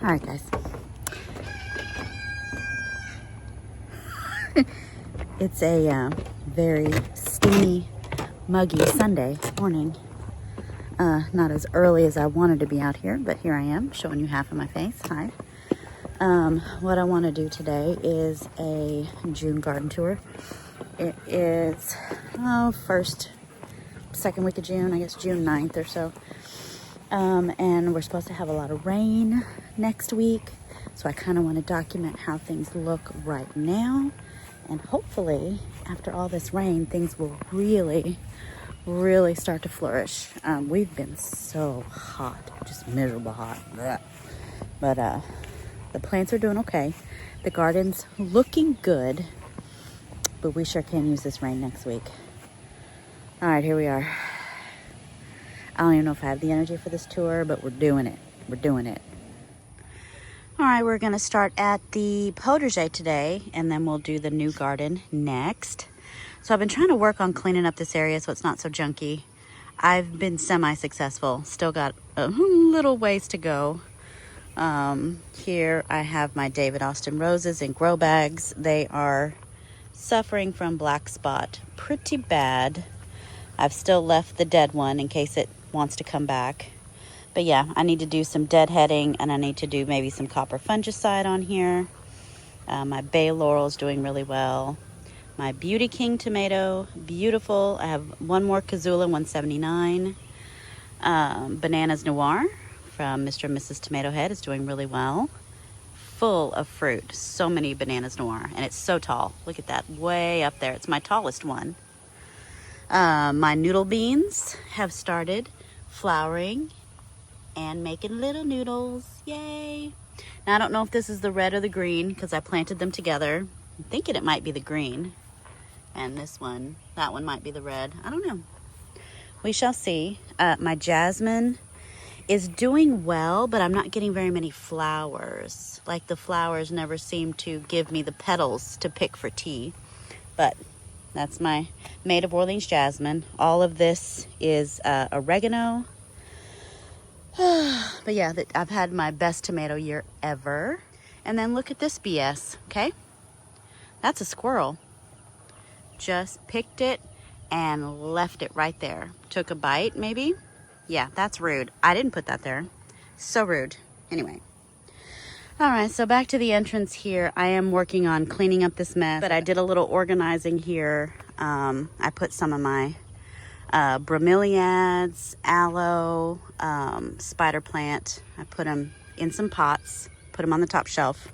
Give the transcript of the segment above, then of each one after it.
All right, guys. It's a very steamy, muggy Sunday morning. Not as early as I wanted to be out here, but here I am, showing you half of my face. Hi. What I want to do today is a June garden tour. It is, second week of June, I guess June 9th or so. And we're supposed to have a lot of rain next week. So I kind of want to document how things look right now. And hopefully, after all this rain, things will really start to flourish. We've been so hot, just miserable hot. Blech. But the plants are doing okay. The garden's looking good, but we sure can use this rain next week. All right, here we are. I don't even know if I have the energy for this tour, but we're doing it. We're doing it. All right, we're gonna start at the Potager today, and then we'll do the new garden next. So I've been trying to work on cleaning up this area so it's not so junky. I've been semi-successful. Still got a little ways to go. Here I have my David Austin roses in grow bags. They are suffering from black spot pretty bad. I've still left the dead one in case it wants to come back. But yeah, I need to do some deadheading, and I need to do maybe some copper fungicide on here. My bay laurel is doing really well. My Beauty King tomato, beautiful. I have one more Kazula 179. Bananas Noir from Mr. and Mrs. Tomato Head is doing really well. Full of fruit. So many Bananas Noir, and it's so tall. Look at that, way up there. It's my tallest one. My noodle beans have started flowering and making little noodles. Yay! Now I don't know if this is the red or the green because I planted them together. I'm thinking it might be the green. And this one, that one might be the red. I don't know. We shall see. My jasmine is doing well, but I'm not getting very many flowers. Like the flowers never seem to give me the petals to pick for tea. But that's my Maid of Orleans jasmine. All of this is oregano. But yeah, I've had my best tomato year ever. And then look at this BS, okay? That's a squirrel. Just picked it and left it right there. Took a bite, maybe? Yeah, that's rude. I didn't put that there. So rude. Anyway. All right, so back to the entrance here. I am working on cleaning up this mess, but I did a little organizing here. I put some of my bromeliads, aloe, spider plant. I put them in some pots, put them on the top shelf.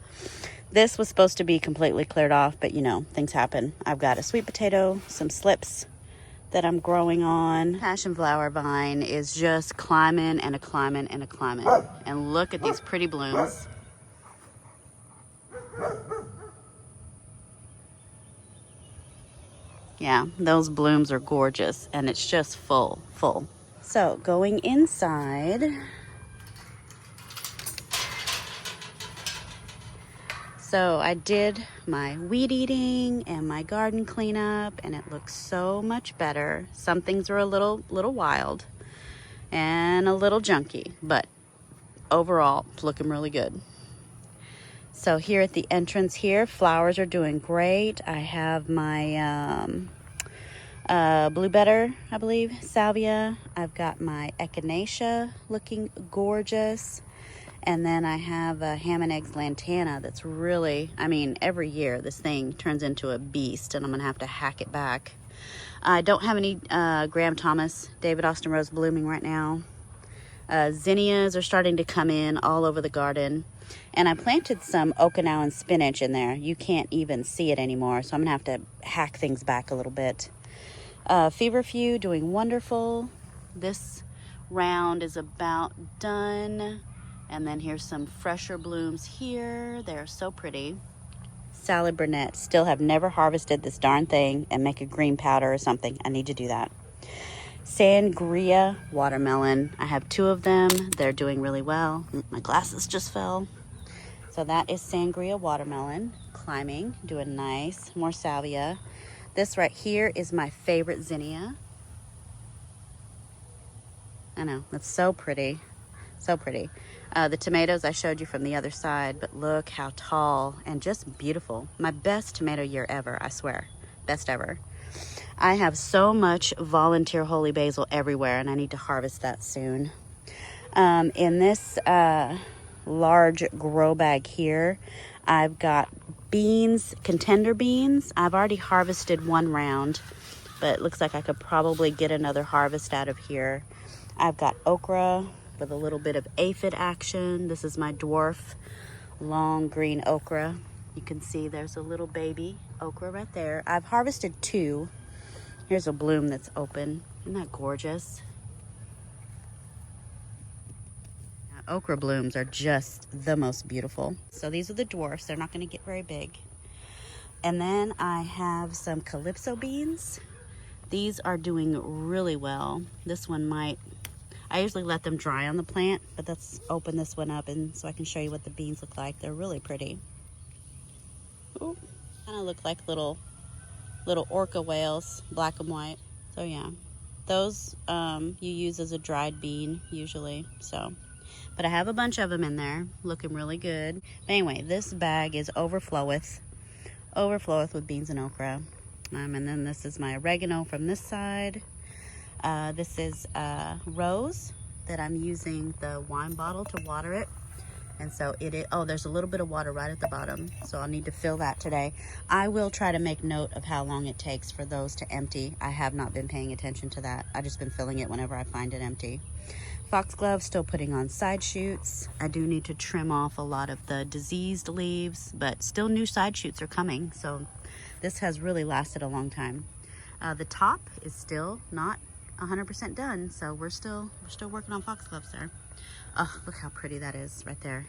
This was supposed to be completely cleared off, but you know, things happen. I've got a sweet potato, some slips that I'm growing on. Passion flower vine is just climbing and a-climbing and a-climbing. And look at these pretty blooms. Yeah, those blooms are gorgeous, and it's just full. So going inside. So I did my weed eating and my garden cleanup, and it looks so much better. Some things are a little wild and a little junky, but overall it's looking really good. So here at the entrance here, flowers are doing great. I have my blue bedder, I believe, salvia. I've got my echinacea looking gorgeous. And then I have a ham and eggs lantana that's really, I mean, every year this thing turns into a beast, and I'm gonna have to hack it back. I don't have any Graham Thomas David Austin rose blooming right now. Zinnias are starting to come in all over the garden. And I planted some Okinawan spinach in there. You can't even see it anymore, so I'm gonna have to hack things back a little bit. Feverfew doing wonderful. This round is about done. And then here's some fresher blooms here. They're so pretty. Salad Burnett. Still have never harvested this darn thing and make a green powder or something. I need to do that. Sangria watermelon. I have 2 of them. They're doing really well. My glasses just fell. So that is Sangria watermelon. Climbing, doing nice. More salvia. This right here is my favorite zinnia. I know, that's so pretty. So pretty. The tomatoes I showed you from the other side, but look how tall and just beautiful. My best tomato year ever, I swear. Best ever. I have so much volunteer holy basil everywhere, and I need to harvest that soon. In this large grow bag here, I've got beans, contender beans. I've already harvested one round, but it looks like I could probably get another harvest out of here. I've got okra with a little bit of aphid action. This is my dwarf long green okra. You can see there's a little baby okra right there. I've harvested two. Here's a bloom that's open. Isn't that gorgeous? Okra blooms are just the most beautiful. So these are the dwarfs. They're not going to get very big. And then I have some calypso beans. These are doing really well. This one might, I usually let them dry on the plant, but let's open this one up and so I can show you what the beans look like. They're really pretty. Kind of look like little orca whales, black and white. So yeah, those you use as a dried bean usually. So, but I have a bunch of them in there, looking really good. But anyway, this bag is overfloweth with beans and okra. And then this is my oregano from this side. This is rose that I'm using the wine bottle to water it. And so there's a little bit of water right at the bottom. So I'll need to fill that today. I will try to make note of how long it takes for those to empty. I have not been paying attention to that. I've just been filling it whenever I find it empty. Foxglove, still putting on side shoots. I do need to trim off a lot of the diseased leaves, but still new side shoots are coming. So this has really lasted a long time. The top is still not 100% done, so we're still working on foxgloves there. Oh, look how pretty that is right there.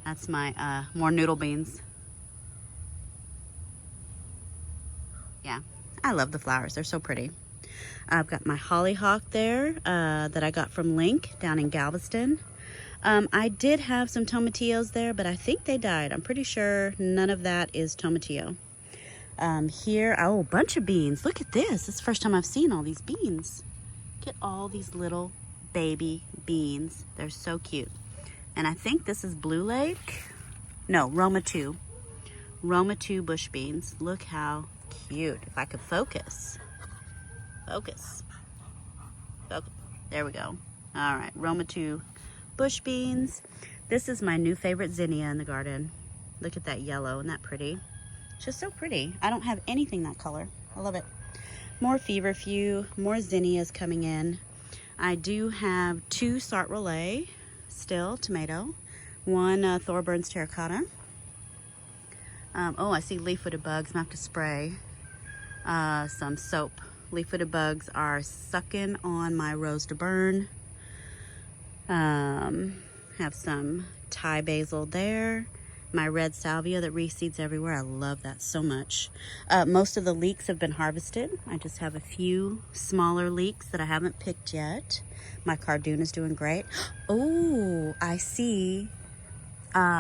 That's my more noodle beans. Yeah, I love the flowers. They're so pretty. I've got my hollyhock there that I got from Link down in Galveston. I did have some tomatillos there, but I think they died. I'm pretty sure none of that is tomatillo. Here, a bunch of beans. Look at this. This is the first time I've seen all these beans. Look at all these little baby beans. They're so cute. And I think this is Blue Lake. No, Roma 2. Roma 2 bush beans. Look how cute. If I could focus. Focus. There we go. All right, Roma 2 bush beans. This is my new favorite zinnia in the garden. Look at that yellow. Isn't that pretty? Just so pretty. I don't have anything that color. I love it. More feverfew, more zinnias coming in. I do have 2 Sartre-Relais still, tomato. 1 Thorburns terracotta. I see leaf-footed bugs. I'm gonna have to spray some soap. Leaf-footed bugs are sucking on my rose to burn. Have some Thai basil there. My red salvia that reseeds everywhere. I love that so much. Most of the leeks have been harvested. I just have a few smaller leeks that I haven't picked yet. My cardoon is doing great. Oh, I see.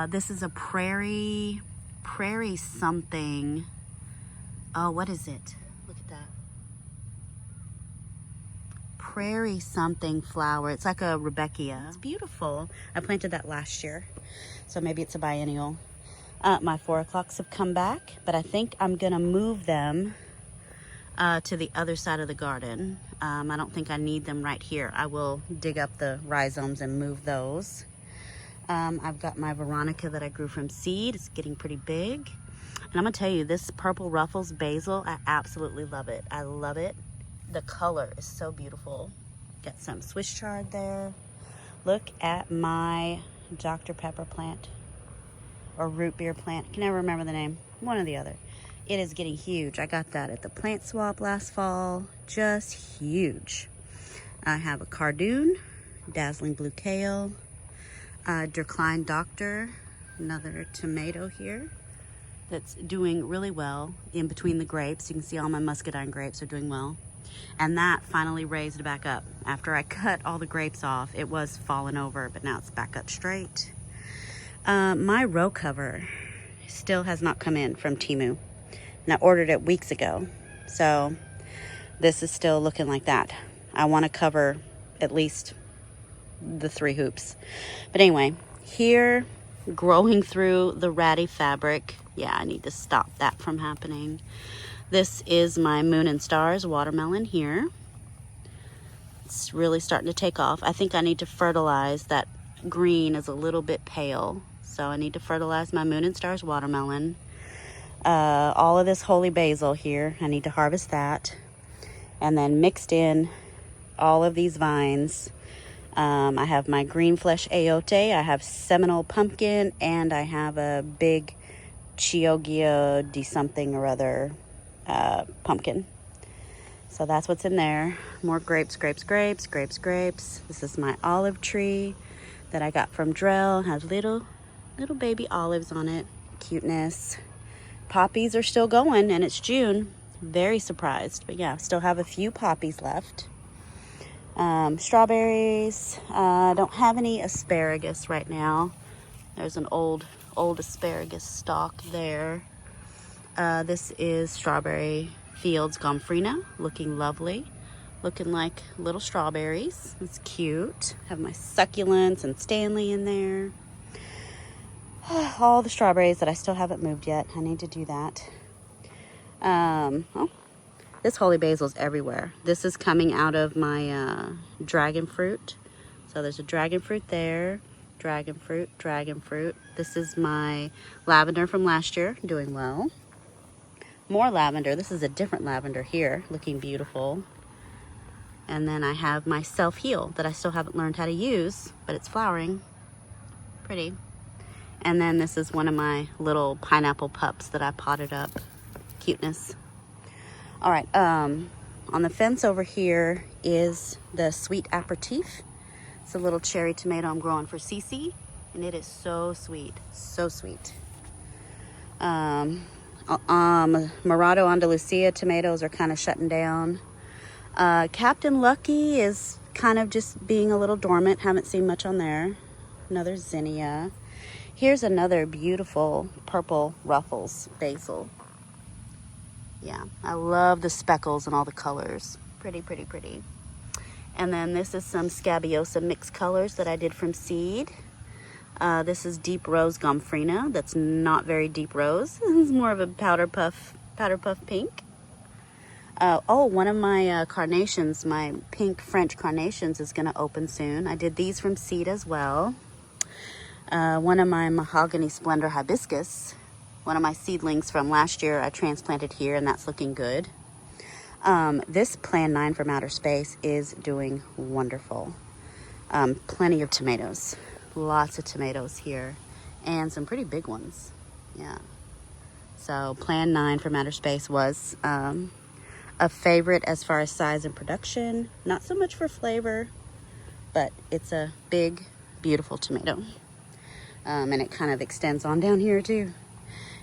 This is a prairie something. Oh, what is it? Look at that. Prairie something flower. It's like a Rebecca. It's beautiful. I planted that last year, so maybe it's a biennial. My 4 o'clocks have come back, but I think I'm gonna move them to the other side of the garden. I don't think I need them right here. I will dig up the rhizomes and move those. I've got my Veronica that I grew from seed. It's getting pretty big. And I'm gonna tell you, this purple ruffles basil, I absolutely love it. I love it. The color is so beautiful. Got some Swiss chard there. Look at my Dr. Pepper plant or root beer plant. I can never remember the name. One or the other. It is getting huge. I got that at the plant swap last fall. Just huge. I have a cardoon, dazzling blue kale, Decline Doctor, another tomato here that's doing really well in between the grapes. You can see all my muscadine grapes are doing well. And that finally raised back up. After I cut all the grapes off, it was falling over, but now it's back up straight. My row cover still has not come in from Temu. And I ordered it weeks ago. So this is still looking like that. I want to cover at least the 3 hoops. But anyway, here, growing through the ratty fabric. Yeah, I need to stop that from happening. This is my Moon and Stars watermelon here. It's really starting to take off. I think I need to fertilize. That green is a little bit pale, so I need to fertilize my Moon and Stars watermelon. All of this holy basil here, I need to harvest that. And then mixed in all of these vines. I have my green flesh ayote, I have Seminole pumpkin, and I have a big Chioggia de something or other pumpkin. So that's what's in there. More grapes, grapes, grapes, grapes, grapes. This is my olive tree that I got from Drell. Has little baby olives on it. Cuteness. Poppies are still going, and it's June. Very surprised, but yeah, still have a few poppies left. Strawberries. Don't have any asparagus right now. There's an old asparagus stalk there. This is Strawberry Fields Gomfrina, looking lovely, looking like little strawberries. It's cute. Have my succulents and Stanley in there. All the strawberries that I still haven't moved yet. I need to do that. This holy basil is everywhere. This is coming out of my dragon fruit. So there's a dragon fruit there. Dragon fruit, dragon fruit. This is my lavender from last year, doing well. More lavender. This is a different lavender here, looking beautiful. And then I have my self-heal that I still haven't learned how to use, but it's flowering. Pretty. And then this is one of my little pineapple pups that I potted up. Cuteness. All right, on the fence over here is the sweet aperitif. It's a little cherry tomato I'm growing for Cece, and it is so sweet, so sweet. Morado Andalusia tomatoes are kind of shutting down. Captain Lucky is kind of just being a little dormant. Haven't seen much on there. Another zinnia. Here's another beautiful purple Ruffles basil. Yeah, I love the speckles and all the colors. Pretty, pretty, pretty. And then this is some Scabiosa mixed colors that I did from seed. This is deep rose Gomfrina. That's not very deep rose. It's more of a powder puff pink. One of my carnations, my pink French carnations, is going to open soon. I did these from seed as well. One of my mahogany splendor hibiscus, one of my seedlings from last year, I transplanted here, and that's looking good. This Plan 9 from outer space is doing wonderful. Plenty of tomatoes. Lots of tomatoes here, and some pretty big ones. Yeah. So Plan 9 from outer space was a favorite as far as size and production. Not so much for flavor, but it's a big, beautiful tomato. And it kind of extends on down here too.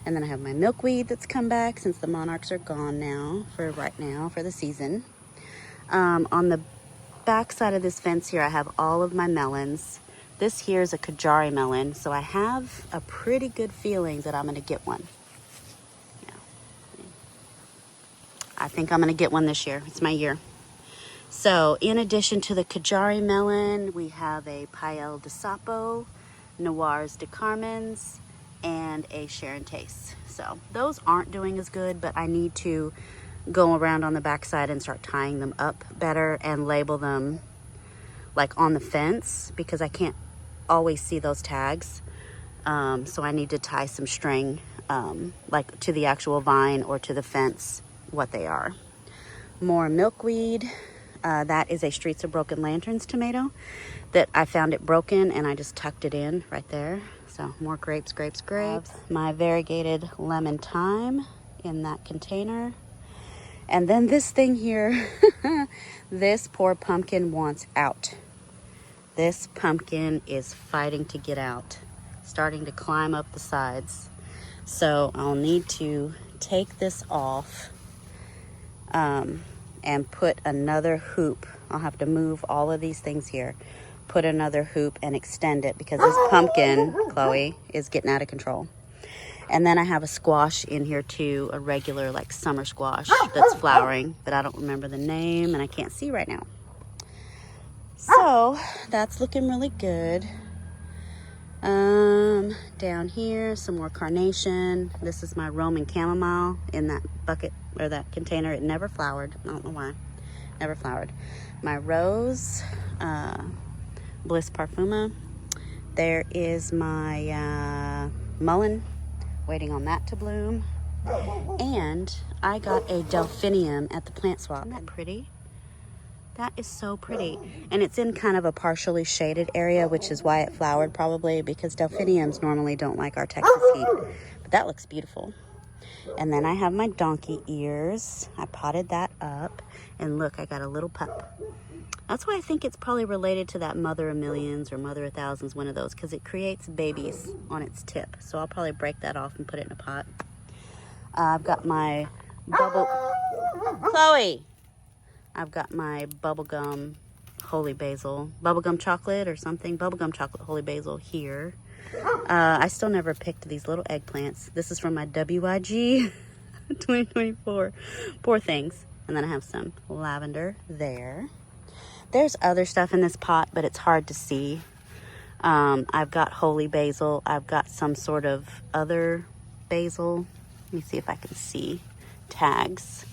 And then I have my milkweed that's come back since the monarchs are gone now, for the season. On the back side of this fence here, I have all of my melons. This here is a Kajari melon, so I have a pretty good feeling that I'm going to get one. Yeah. I think I'm going to get one this year. It's my year. So in addition to the Kajari melon, we have a Paella de Sapo, Noirs de Carmen's, and a Sharon Taste. So those aren't doing as good, but I need to go around on the backside and start tying them up better and label them like on the fence, because I can't always see those tags. So I need to tie some string like to the actual vine or to the fence what they are. More milkweed. That is a Streets of Broken Lanterns tomato that I found it broken and I just tucked it in right there. So more grapes, grapes, grapes. My variegated lemon thyme in that container. And then this thing here, this poor pumpkin wants out. This pumpkin is fighting to get out, starting to climb up the sides. So I'll need to take this off and put another hoop. I'll have to move all of these things here, put another hoop and extend it, because this pumpkin, Chloe, is getting out of control. And then I have a squash in here too, a regular like summer squash that's flowering, but I don't remember the name and I can't see right now. So that's looking really good. Down here, some more carnation. This is my Roman chamomile in that bucket or that container. It never flowered. I don't know why. Never flowered. My rose, Bliss Parfuma. There is my mullein, waiting on that to bloom. And I got a delphinium at the plant swap. Isn't that pretty? That is so pretty. And it's in kind of a partially shaded area, which is why it flowered probably, because delphiniums normally don't like our Texas heat. But that looks beautiful. And then I have my donkey ears. I potted that up. And look, I got a little pup. That's why I think it's probably related to that mother of millions or mother of thousands, one of those, because it creates babies on its tip. So I'll probably break that off and put it in a pot. I've got my Chloe! I've got my bubblegum holy basil, bubblegum chocolate or something, bubblegum chocolate holy basil here. I still never picked these little eggplants. This is from my WIG 2024. Poor things. And then I have some lavender there. There's other stuff in this pot, but it's hard to see. I've got holy basil. I've got some sort of other basil. Let me see if I can see tags.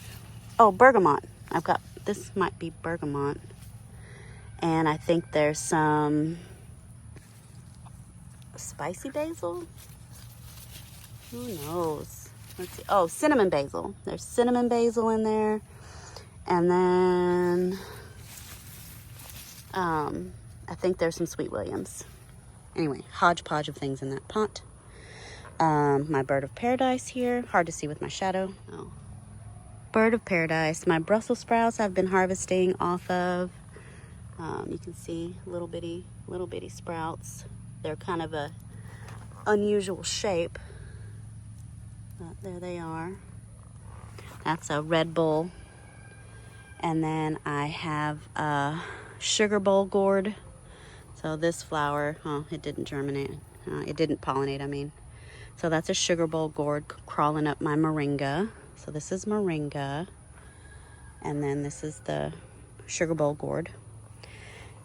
Oh, bergamot. I've got, this might be bergamot. And I think there's some spicy basil. Who knows? Let's see. Oh, cinnamon basil. There's cinnamon basil in there. And then I think there's some sweet williams. Anyway, hodgepodge of things in that pot. My bird of paradise here. Hard to see with my shadow. Oh. Bird of paradise. My Brussels sprouts I've been harvesting off of. You can see little bitty sprouts. They're kind of a unusual shape. But there they are. That's a Red Bull. And then I have a sugar bowl gourd. So this flower, oh, it didn't germinate. It didn't pollinate, I mean. So that's a sugar bowl gourd crawling up my moringa. So this is moringa. And then this is the sugar bowl gourd.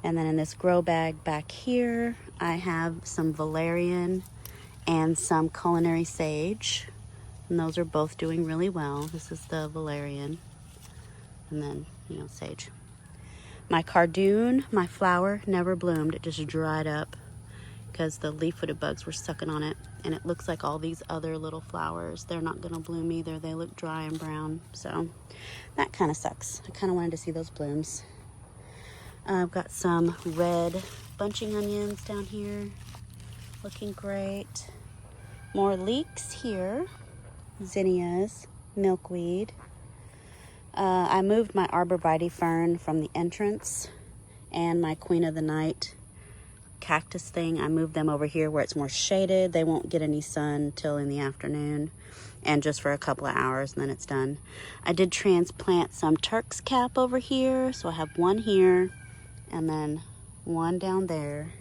And then in this grow bag back here, I have some valerian and some culinary sage. And those are both doing really well. This is the valerian. And then, sage. My cardoon, my flower, never bloomed. It just dried up because the leaf-footed bugs were sucking on it. And it looks like all these other little flowers, they're not going to bloom either. They look dry and brown. So that kind of sucks. I kind of wanted to see those blooms. I've got some red bunching onions down here. Looking great. More leeks here. Zinnias, milkweed. I moved my arborvitae fern from the entrance and my queen of the night cactus thing. I moved them over here where it's more shaded. They won't get any sun till in the afternoon and just for a couple of hours and then it's done. I did transplant some Turk's cap over here. So I have one here and then one down there.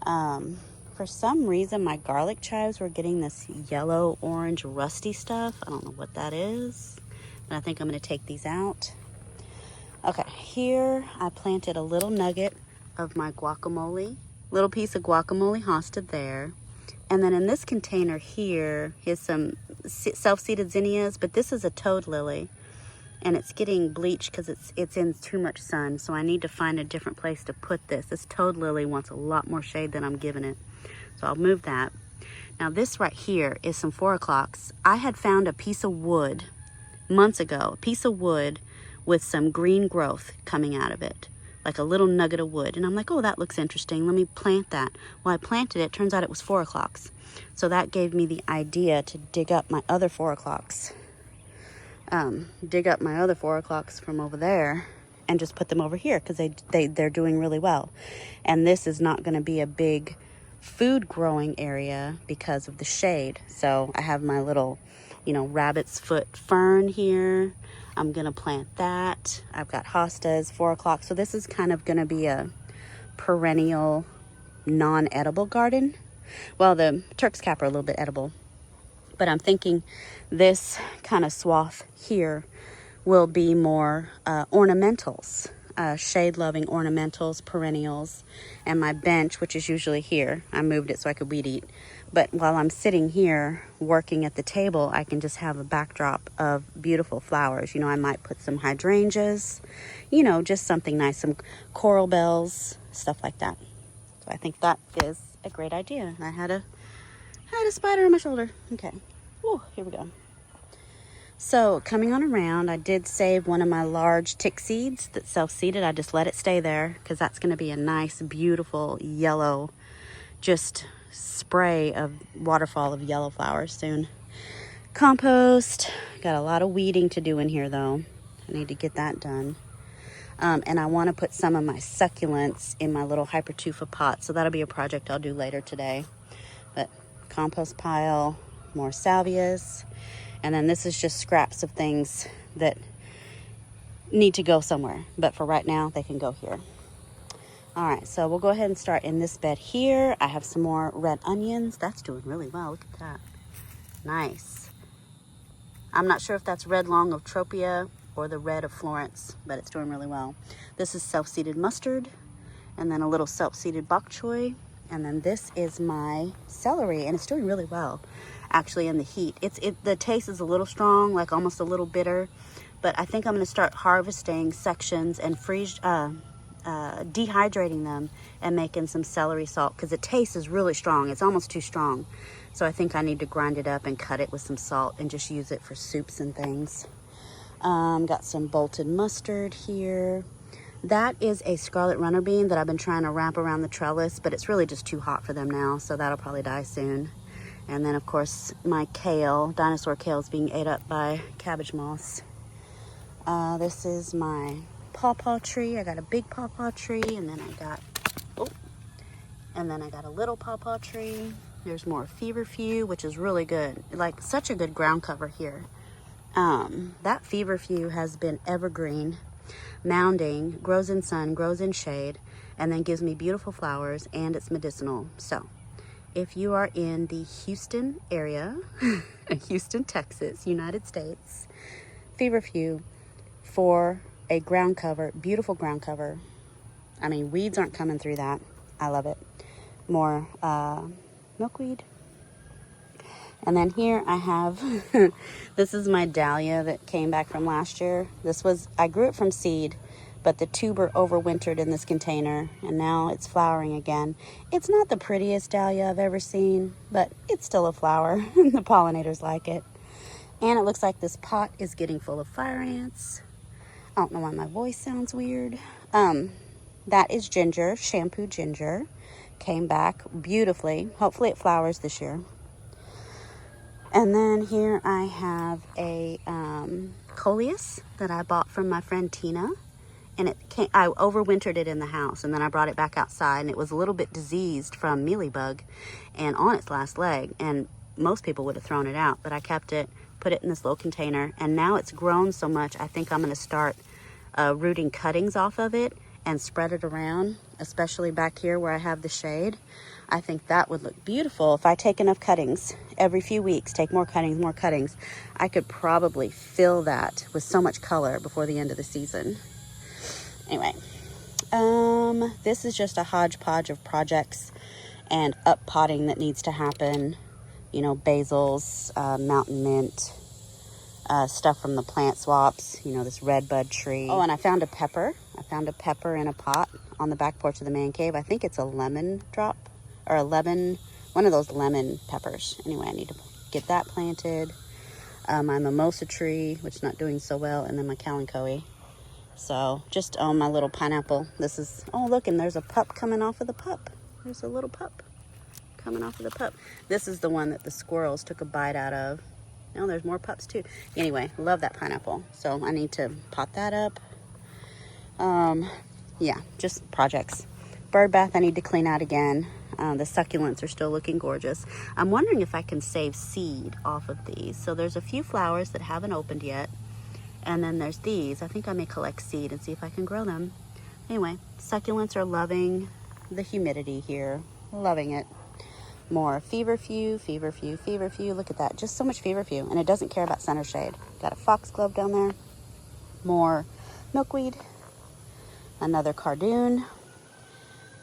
For some reason, my garlic chives were getting this yellow, orange, rusty stuff. I don't know what that is. I think I'm going to take these out. Okay, here I planted a little nugget of my guacamole. Little piece of guacamole hosta there. And then in this container here is some self-seeded zinnias, but this is a toad lily. And it's getting bleached because it's in too much sun. So I need to find a different place to put this. This toad lily wants a lot more shade than I'm giving it. So I'll move that. Now this right here is some 4 o'clocks. I had found a piece of wood months ago, a piece of wood with some green growth coming out of it, like a little nugget of wood. And I'm like, oh, that looks interesting. Let me plant that. Well, I planted it. Turns out it was 4 o'clocks. So that gave me the idea to dig up my other 4 o'clocks. Dig up my other 4 o'clocks from over there and just put them over here because they're doing really well. And this is not going to be a big food growing area because of the shade. So I have my little rabbit's foot fern here. I'm going to plant that. I've got hostas, 4 o'clock. So this is kind of going to be a perennial non-edible garden. Well, the Turk's cap are a little bit edible. But I'm thinking this kind of swath here will be more ornamentals. shade-loving ornamentals, perennials, and my bench, which is usually here. I moved it so I could weed eat. But while I'm sitting here working at the table, I can just have a backdrop of beautiful flowers. You know, I might put some hydrangeas, you know, just something nice, some coral bells, stuff like that. So I think that is a great idea. I had a spider on my shoulder. Okay. Woo, here we go. So coming on around, I did save one of my large tick seeds that self-seeded. I just let it stay there because that's going to be a nice, beautiful yellow, just spray of waterfall of yellow flowers soon. Compost. Got a lot of weeding to do in here though. I need to get that done. And I want to put some of my succulents in my little hypertufa pot. So that'll be a project I'll do later today. But compost pile, more salvias. And then this is just scraps of things that need to go somewhere. But for right now, they can go here. All right, so we'll go ahead and start in this bed here. I have some more red onions. That's doing really well. Look at that. Nice. I'm not sure if that's red long of Tropea or the red of Florence, but it's doing really well. This is self-seeded mustard, and then a little self-seeded bok choy. And then this is my celery, and it's doing really well. Actually, in the heat, the taste is a little strong, like almost a little bitter, but I think I'm going to start harvesting sections and dehydrating them and making some celery salt because the taste is really strong. It's almost too strong, so I think I need to grind it up and cut it with some salt and just use it for soups and things. Got some bolted mustard here. That is a scarlet runner bean that I've been trying to wrap around the trellis, but it's really just too hot for them now, so that'll probably die soon. And then, of course, my kale, dinosaur kale, is being ate up by cabbage moths. This is my pawpaw tree. I got a big pawpaw tree, and then I got a little pawpaw tree. There's more feverfew, which is really good. Like, such a good ground cover here. That feverfew has been evergreen, mounding, grows in sun, grows in shade, and then gives me beautiful flowers, and it's medicinal. So if you are in the Houston area, Houston, Texas, United States, feverfew for a ground cover, beautiful ground cover. I mean, weeds aren't coming through that. I love it. More milkweed. And then here I have, this is my dahlia that came back from last year. I grew it from seed, but the tuber overwintered in this container, and now it's flowering again. It's not the prettiest dahlia I've ever seen, but it's still a flower. The pollinators like it. And it looks like this pot is getting full of fire ants. I don't know why my voice sounds weird. That is ginger, shampoo ginger. Came back beautifully. Hopefully it flowers this year. And then here I have a coleus that I bought from my friend Tina. And I overwintered it in the house, and then I brought it back outside, and it was a little bit diseased from mealybug and on its last leg. And most people would have thrown it out, but I kept it, put it in this little container, and now it's grown so much, I think I'm going to start rooting cuttings off of it and spread it around, especially back here where I have the shade. I think that would look beautiful if I take enough cuttings every few weeks, take more cuttings. I could probably fill that with so much color before the end of the season. Anyway, this is just a hodgepodge of projects and up potting that needs to happen. You know, basils, mountain mint, stuff from the plant swaps, you know, this red bud tree. Oh, and I found a pepper. I found a pepper in a pot on the back porch of the man cave. I think it's a lemon drop or one of those lemon peppers. Anyway, I need to get that planted. My mimosa tree, which is not doing so well, and then my kalanchoe. So just my little pineapple. This is, oh look, and there's a pup coming off of the pup. There's a little pup coming off of the pup. This is the one that the squirrels took a bite out of. No, there's more pups too. Anyway, love that pineapple. So I need to pot that up. Yeah, just projects. Bird bath I need to clean out again. The succulents are still looking gorgeous. I'm wondering if I can save seed off of these. So there's a few flowers that haven't opened yet. And then there's these. I think I may collect seed and see if I can grow them. Anyway, succulents are loving the humidity here. Loving it. More feverfew. Look at that. Just so much feverfew. And it doesn't care about center shade. Got a foxglove down there. More milkweed. another cardoon.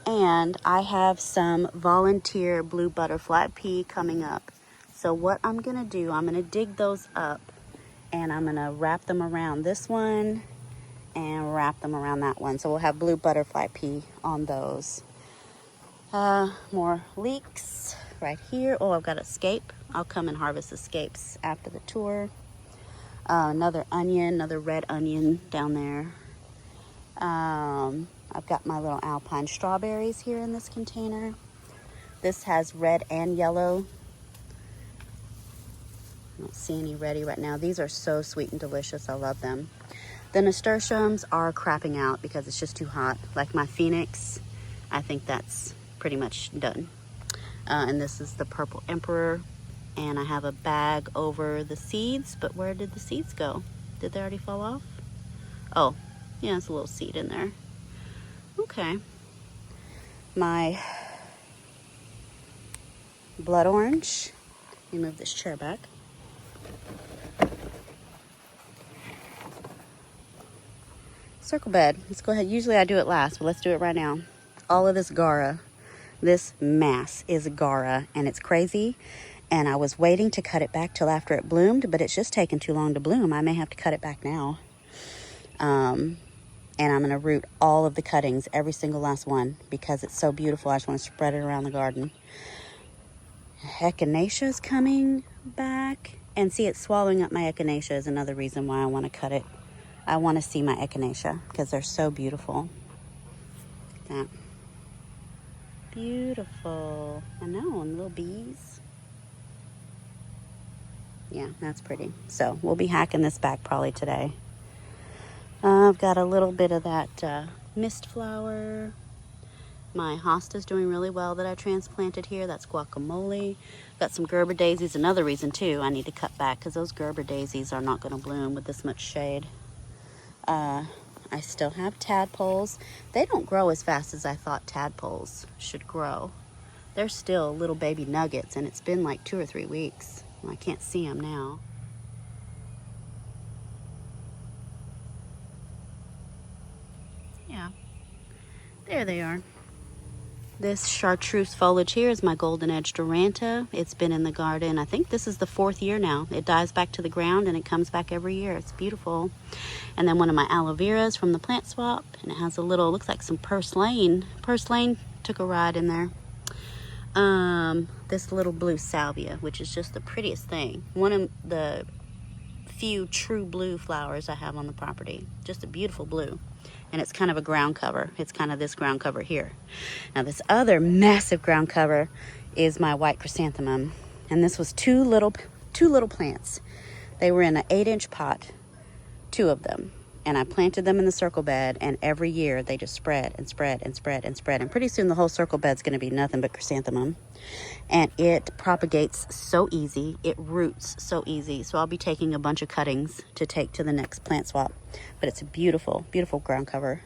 And I have some volunteer blue butterfly pea coming up. So what I'm gonna do, I'm gonna dig those up and I'm gonna wrap them around this one and wrap them around that one. So we'll have blue butterfly pea on those. More leeks right here. Oh, I've got escape. I'll come and harvest escapes after the tour. Another onion, another red onion down there. I've got my little alpine strawberries here in this container. This has red and yellow. I don't see any ready right now. These are so sweet and delicious. I love them. The nasturtiums are crapping out because it's just too hot. Like my phoenix, I think that's pretty much done. And this is the purple emperor. And I have a bag over the seeds, but where did the seeds go? Did they already fall off? Oh, yeah, it's a little seed in there. Okay. My blood orange. Let me move this chair back. Circle bed. Let's go ahead. Usually I do it last, but let's do it right now. All of this Gara. This mass is Gara, and it's crazy. And I was waiting to cut it back till after it bloomed, but it's just taken too long to bloom. I may have to cut it back now. And I'm going to root all of the cuttings, every single last one, because it's so beautiful. I just want to spread it around the garden. Echinacea is coming back. And see, it's swallowing up my echinacea is another reason why I want to cut it. I want to see my echinacea because they're so beautiful. Look at that. Beautiful. I know, and little bees. Yeah, that's pretty. So we'll be hacking this back probably today. I've got a little bit of that mist flower. My hosta's doing really well that I transplanted here. That's guacamole. Got some Gerber daisies. Another reason too I need to cut back because those Gerber daisies are not going to bloom with this much shade. I still have tadpoles. They don't grow as fast as I thought tadpoles should grow. They're still little baby nuggets, and it's been like 2 or 3 weeks. Well, I can't see them now. Yeah, there they are. This chartreuse foliage here is my golden edged duranta. It's been in the garden. I think this is the 4th year now. It dies back to the ground and it comes back every year. It's beautiful. And then one of my aloe veras from the plant swap, and it has a little, looks like some purslane. Purslane took a ride in there. This little blue salvia, which is just the prettiest thing. One of the few true blue flowers I have on the property. Just a beautiful blue. And it's kind of a ground cover. It's kind of this ground cover here. Now this other massive ground cover is my white chrysanthemum. And this was two little plants. They were in an 8-inch pot, 2 of them. And I planted them in the circle bed, and every year they just spread and spread and spread and spread. And pretty soon the whole circle bed's gonna be nothing but chrysanthemum. And it propagates so easy, it roots so easy. So I'll be taking a bunch of cuttings to take to the next plant swap. But it's a beautiful, beautiful ground cover.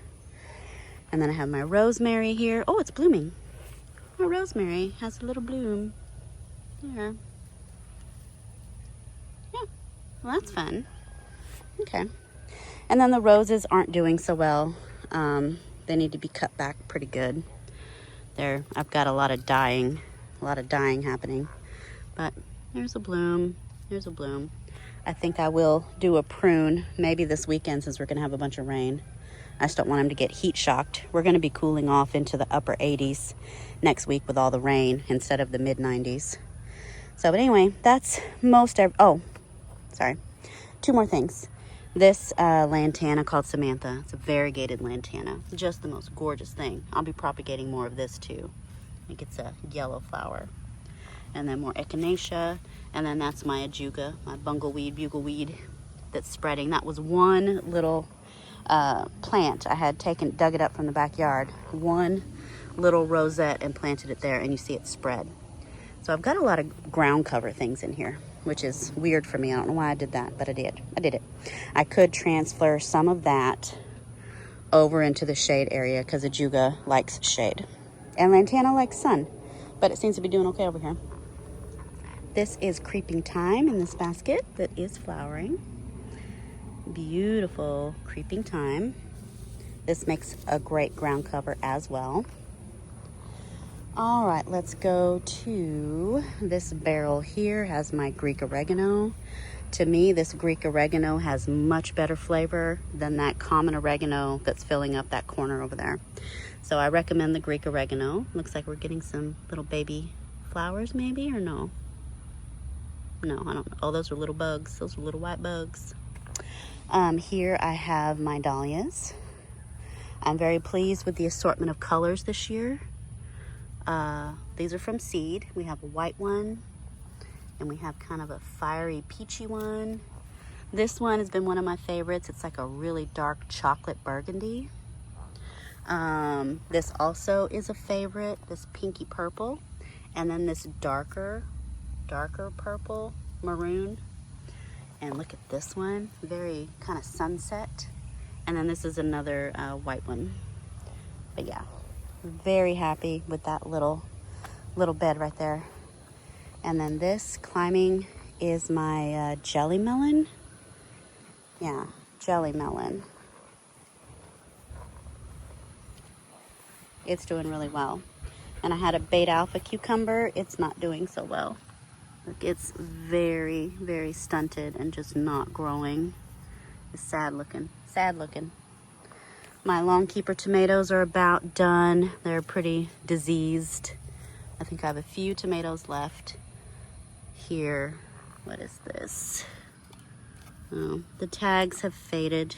And then I have my rosemary here. Oh, it's blooming. My rosemary has a little bloom. There. Yeah, well that's fun. Okay. And then the roses aren't doing so well. They need to be cut back pretty good. I've got a lot of dying happening. But there's a bloom, there's a bloom. I think I will do a prune maybe this weekend since we're gonna have a bunch of rain. I just don't want them to get heat shocked. We're gonna be cooling off into the upper 80s next week with all the rain instead of the mid 90s. So, but anyway, that's oh, sorry. 2 more things. This lantana called Samantha. It's a variegated lantana. Just the most gorgeous thing. I'll be propagating more of this too. I think it's a yellow flower. And then more echinacea. And then that's my ajuga, my bugleweed that's spreading. That was one little plant. I had dug it up from the backyard. One little rosette and planted it there, and you see it spread. So I've got a lot of ground cover things in here, which is weird for me. I don't know why I did that, but I did. I did it. I could transfer some of that over into the shade area because ajuga likes shade. And lantana likes sun, but it seems to be doing okay over here. This is creeping thyme in this basket that is flowering. Beautiful creeping thyme. This makes a great ground cover as well. All right, let's go to this barrel here. Has my Greek oregano. To me, this Greek oregano has much better flavor than that common oregano that's filling up that corner over there. So I recommend the Greek oregano. Looks like we're getting some little baby flowers maybe, or no? No, I don't know. Oh, those are little bugs. Those are little white bugs. Here I have my dahlias. I'm very pleased with the assortment of colors this year. These are from seed. We have a white one, and we have kind of a fiery peachy one. This one has been one of my favorites. It's like a really dark chocolate burgundy. This also is a favorite, this pinky purple. And then this darker purple, maroon. And look at this one, very kind of sunset. And then this is another white one. But yeah, very happy with that little bed right there. And then this climbing is my jelly melon. Yeah, jelly melon. It's doing really well. And I had a beta alpha cucumber. It's not doing so well. Look, it's very, very stunted and just not growing. It's sad looking, sad looking. My long keeper tomatoes are about done. They're pretty diseased. I think I have a few tomatoes left here. What is this? Oh, the tags have faded.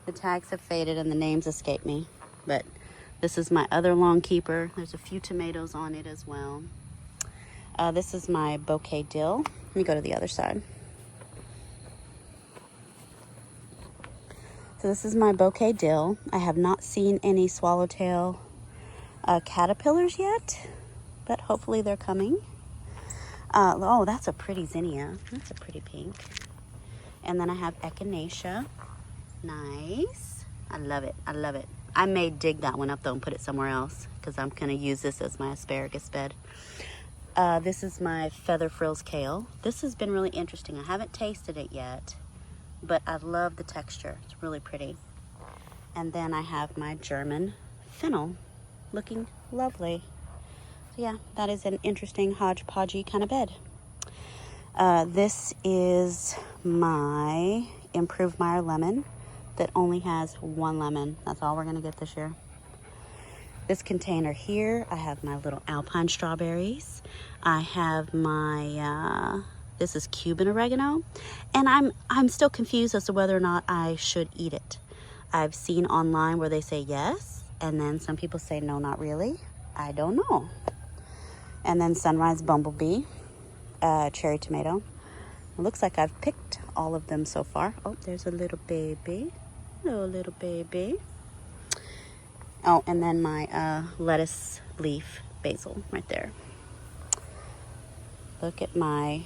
The tags have faded and the names escape me. But this is my other long keeper. There's a few tomatoes on it as well. This is my bouquet dill. Let me go to the other side. So this is my bouquet dill. I have not seen any swallowtail caterpillars yet, but hopefully they're coming. Oh, that's a pretty zinnia. That's a pretty pink. And then I have echinacea. Nice. I love it. I love it. I may dig that one up though and put it somewhere else because I'm going to use this as my asparagus bed. This is my feather frills kale. This has been really interesting. I haven't tasted it yet, but I love the texture. It's really pretty. And then I have my German fennel, looking lovely. So yeah, that is an interesting hodgepodgey kind of bed. This is my Improved Meyer lemon that only has one lemon. That's all we're gonna get this year. This container here, I have my little alpine strawberries. I have my, this is Cuban oregano. And I'm still confused as to whether or not I should eat it. I've seen online where they say yes, and then some people say no, not really. I don't know. And then sunrise bumblebee, cherry tomato. It looks like I've picked all of them so far. Oh, there's a little baby. Hello, little baby. Oh, and then my lettuce leaf basil right there. Look at my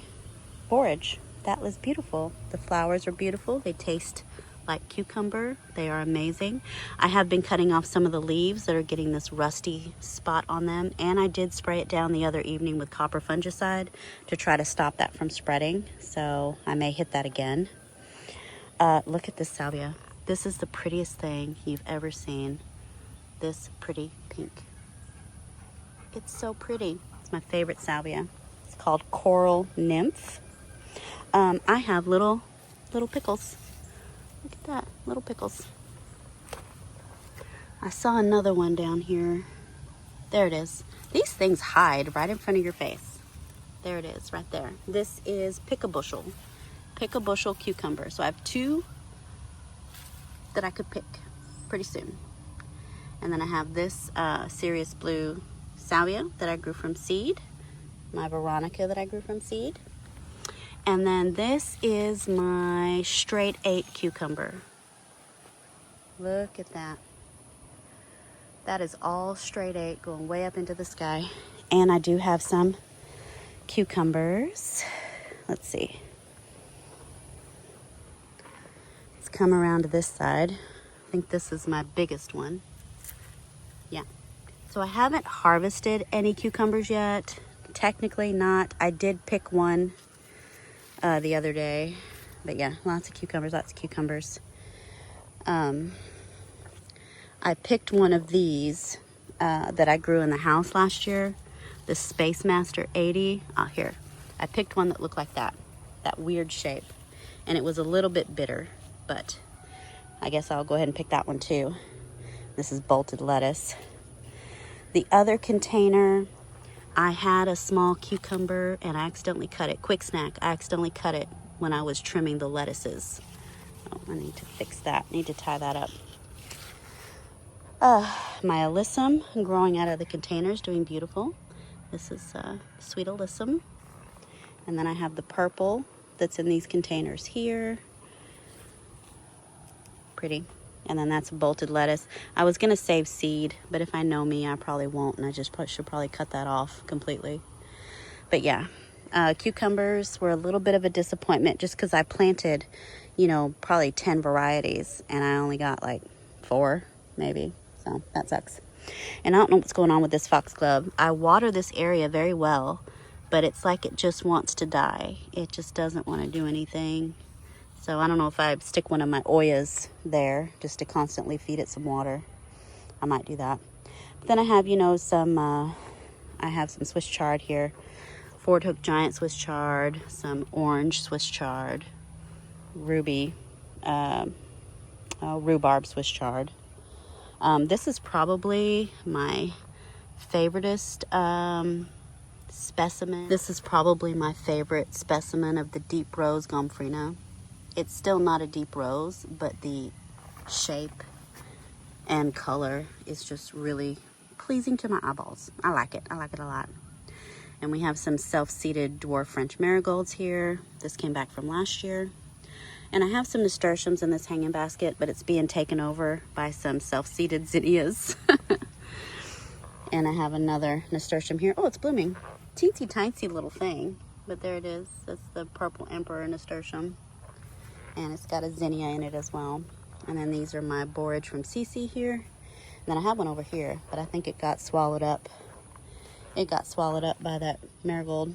forage. That was beautiful. The flowers are beautiful. They taste like cucumber. They are amazing. I have been cutting off some of the leaves that are getting this rusty spot on them, and I did spray it down the other evening with copper fungicide to try to stop that from spreading, so I may hit that again. Look at this salvia. This is the prettiest thing you've ever seen. This pretty pink. It's so pretty. It's my favorite salvia. It's called Coral Nymph. I have little pickles. Look at that, little pickles. I saw another one down here. There it is. These things hide right in front of your face. There it is, right there. This is pick a bushel cucumber. So I have two that I could pick pretty soon. And then I have this Sirius Blue salvia that I grew from seed. My Veronica that I grew from seed. And then this is my straight 8 cucumber. Look at that. That is all straight 8 going way up into the sky. And I do have some cucumbers. Let's see. Let's come around to this side. I think this is my biggest one. Yeah. So I haven't harvested any cucumbers yet. Technically not. I did pick one the other day. But yeah, lots of cucumbers, lots of cucumbers. I picked one of these that I grew in the house last year, the Space Master 80. Here. I picked one that looked like that weird shape. And it was a little bit bitter, but I guess I'll go ahead and pick that one too. This is bolted lettuce. The other container, I had a small cucumber and I accidentally cut it. Quick snack, I accidentally cut it when I was trimming the lettuces. Oh, I need to fix that. I need to tie that up. My alyssum growing out of the containers, doing beautiful. This is sweet alyssum. And then I have the purple that's in these containers here. Pretty. And then that's bolted lettuce. I was gonna save seed, but if I know me, I probably won't, and I just should probably cut that off completely. But yeah, cucumbers were a little bit of a disappointment just because I planted, you know, probably 10 varieties, and I only got like 4, maybe. So that sucks. And I don't know what's going on with this foxglove. I water this area very well, but it's like it just wants to die. It just doesn't want to do anything. So I don't know if I stick one of my Oyas there just to constantly feed it some water. I might do that. But then I have, you know, some, I have some Swiss chard here. Ford Hook Giant Swiss chard, some orange Swiss chard, rhubarb Swiss chard. This is probably my favoriteest specimen. This is probably my favorite specimen of the deep rose Gomphrena. It's still not a deep rose, but the shape and color is just really pleasing to my eyeballs. I like it. I like it a lot. And we have some self-seeded dwarf French marigolds here. This came back from last year. And I have some nasturtiums in this hanging basket, but it's being taken over by some self-seeded zinnias. And I have another nasturtium here. Oh, it's blooming. Teensy tiny little thing, but there it is. That's the purple emperor nasturtium. And it's got a zinnia in it as well. And then these are my borage from Cece here. And then I have one over here, but I think it got swallowed up. It got swallowed up by that marigold.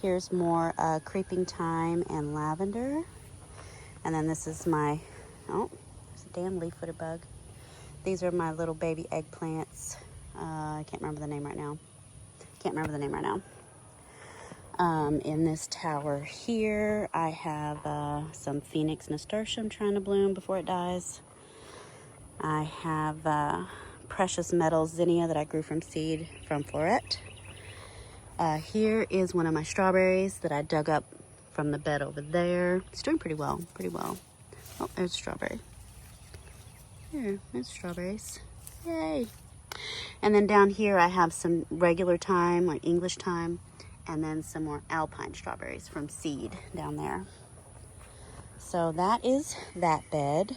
Here's more creeping thyme and lavender. And then this is my, oh, there's a damn leaf-footed bug. These are my little baby eggplants. I can't remember the name right now. In this tower here, I have some Phoenix nasturtium trying to bloom before it dies. I have precious metals zinnia that I grew from seed from Florette. Here is one of my strawberries that I dug up from the bed over there. It's doing pretty well. Oh, there's a strawberry. There's strawberries. Yay. And then down here I have some regular thyme, like English thyme, and then some more alpine strawberries from seed down there. So that is that bed.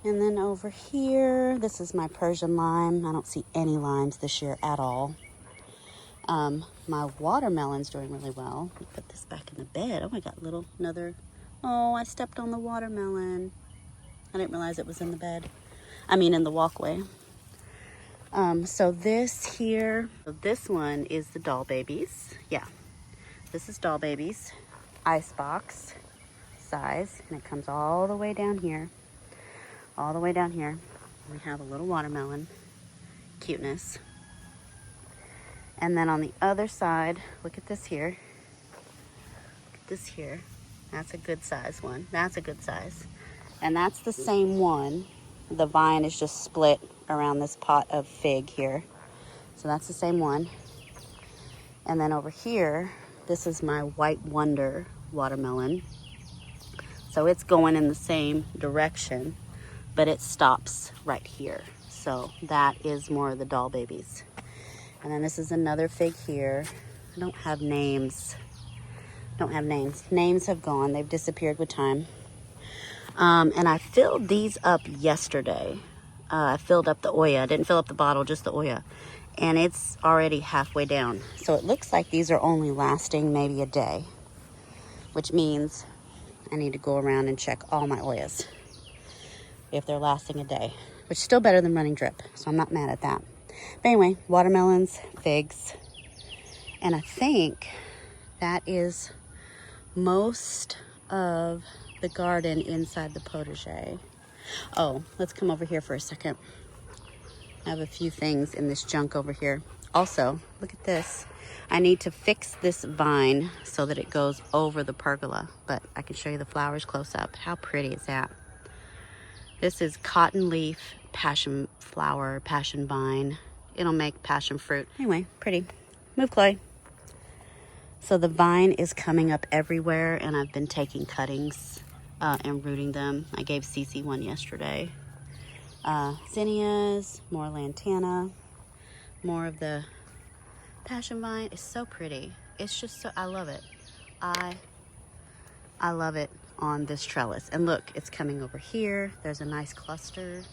And then over here, this is my Persian lime. I don't see any limes this year at all. My watermelon's doing really well. Let me put this back in the bed. Oh, I got oh, I stepped on the watermelon. I didn't realize it was in the bed. In the walkway. So this one is the doll babies. Yeah, this is doll babies, icebox size, and it comes all the way down here. We have a little watermelon, cuteness. And then on the other side, look at this here. That's a good size one. And that's the same one. The vine is just split around this pot of fig here. So that's the same one. And then over here, this is my White Wonder watermelon. So it's going in the same direction, but it stops right here. So that is more of the doll babies. And then this is another fig here. I don't have names. Names have gone. They've disappeared with time. And I filled these up yesterday. I filled up the Oya. I didn't fill up the bottle, just the Oya. And it's already halfway down. So it looks like these are only lasting maybe a day, which means I need to go around and check all my Oyas if they're lasting a day, which is still better than running drip. So I'm not mad at that. But anyway, watermelons, figs, and I think that is most of the garden inside the potager. Oh, let's come over here for a second. I have a few things in this junk over here. Also, look at this. I need to fix this vine so that it goes over the pergola, but I can show you the flowers close up. How pretty is that? This is cotton leaf, passion flower, passion vine. It'll make passion fruit. Anyway, pretty. Move, Chloe. So the vine is coming up everywhere, and I've been taking cuttings and rooting them. I gave Cece one yesterday. Zinnias, more lantana, more of the passion vine. It's so pretty. It's just so, I love it. I love it on this trellis. And look, it's coming over here. There's a nice cluster.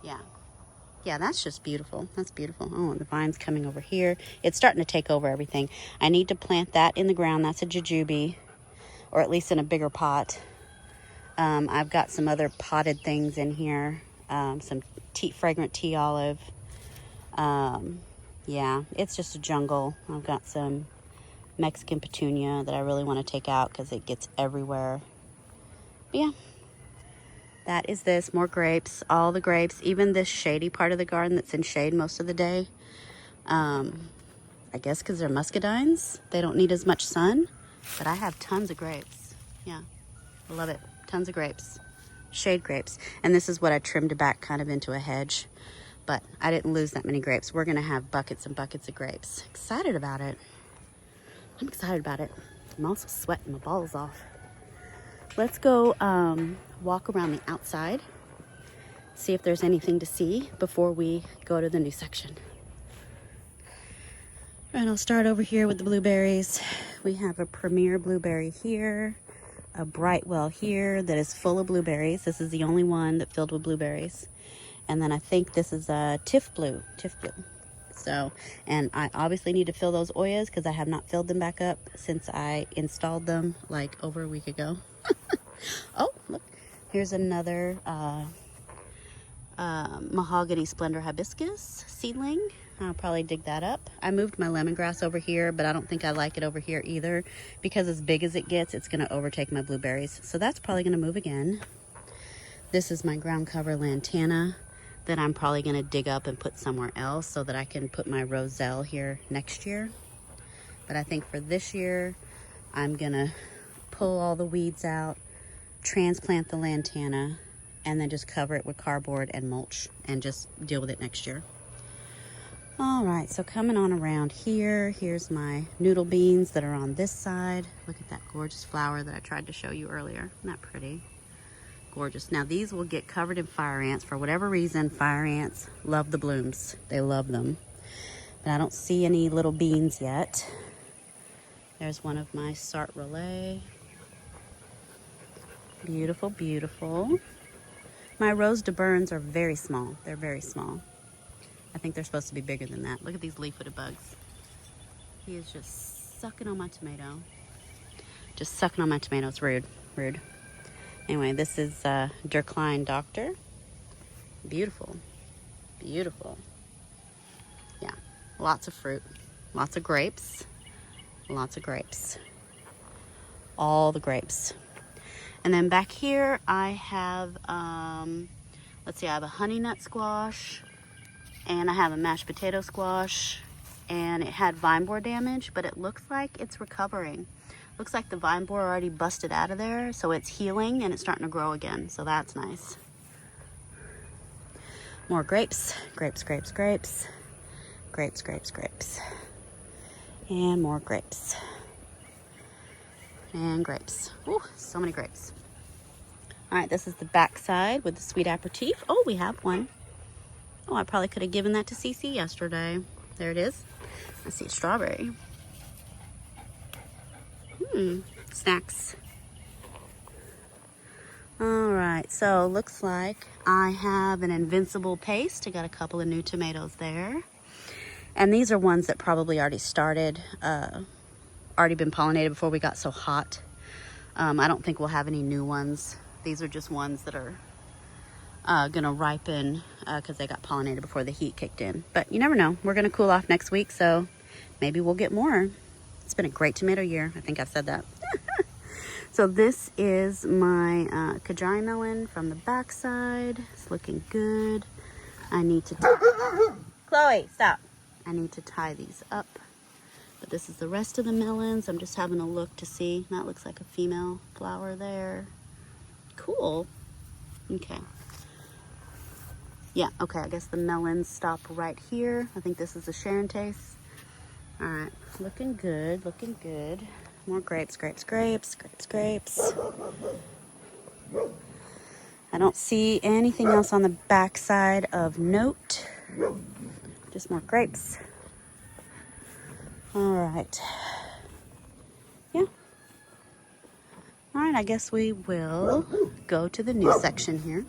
Yeah, that's just beautiful. That's beautiful. Oh, and the vine's coming over here. It's starting to take over everything. I need to plant that in the ground. That's a jujube, or at least in a bigger pot. I've got some other potted things in here. Some fragrant tea olive. Yeah, it's just a jungle. I've got some Mexican petunia that I really want to take out because it gets everywhere. But yeah, that is this. More grapes, all the grapes, even this shady part of the garden that's in shade most of the day. I guess because they're muscadines, they don't need as much sun, but I have tons of grapes. Yeah, I love it. Tons of grapes, shade grapes. And this is what I trimmed back kind of into a hedge, but I didn't lose that many grapes. We're gonna have buckets and buckets of grapes. Excited about it. I'm excited about it. I'm also sweating my balls off. Let's go walk around the outside, see if there's anything to see before we go to the new section. And I'll start over here with the blueberries. We have a Premier blueberry here, a Brightwell here that is full of blueberries. This is the only one that filled with blueberries. And then I think this is a Tiff Blue. So, and I obviously need to fill those Oyas because I have not filled them back up since I installed them like over a week ago. Oh, look, here's another mahogany splendor hibiscus seedling. I'll probably dig that up. I moved my lemongrass over here, but I don't think I like it over here either because as big as it gets, it's going to overtake my blueberries. So that's probably going to move again. This is my ground cover lantana that I'm probably going to dig up and put somewhere else so that I can put my roselle here next year. But I think for this year, I'm going to pull all the weeds out, transplant the lantana, and then just cover it with cardboard and mulch and just deal with it next year. All right, so coming on around here, here's my noodle beans that are on this side. Look at that gorgeous flower that I tried to show you earlier. Isn't that pretty? Gorgeous. Now these will get covered in fire ants. For whatever reason, fire ants love the blooms. They love them. But I don't see any little beans yet. There's one of my Sart Relais. Beautiful, beautiful. My Rose de Burns are very small. They're very small. I think they're supposed to be bigger than that. Look at these leaf-footed bugs. He is just sucking on my tomato. Just sucking on my tomato. It's rude, rude. Anyway, this is Durklein Doctor. Beautiful, beautiful. Yeah, lots of fruit, lots of grapes, lots of grapes. All the grapes. And then back here I have, let's see, I have a honey nut squash and I have a mashed potato squash, and it had vine borer damage, but it looks like it's recovering. Looks like the vine borer already busted out of there, so it's healing and it's starting to grow again, so that's nice. More grapes, grapes, grapes, grapes, grapes, grapes, grapes, and more grapes, and grapes. Ooh, so many grapes. All right, this is the back side with the sweet aperitif. Oh, we have one. Oh, I probably could have given that to Cece yesterday. There it is. I see a strawberry. Snacks. All right, so looks like I have an invincible paste. I got a couple of new tomatoes there. And these are ones that probably already started, already been pollinated before we got so hot. I don't think we'll have any new ones. These are just ones that are gonna ripen because they got pollinated before the heat kicked in. But you never know. We're gonna cool off next week, so maybe we'll get more. It's been a great tomato year. I think I've said that. So this is my Kajai melon from the backside. It's looking good. I need to Chloe, stop. I need to tie these up. But this is the rest of the melons. I'm just having a look to see. That looks like a female flower there. Cool. Okay. Yeah, okay, I guess the melons stop right here. I think this is a Sharontace. All right, looking good, looking good. More grapes, grapes, grapes, grapes, grapes. I don't see anything else on the back side of note. Just more grapes. All right. Yeah. All right, I guess we will go to the new section here.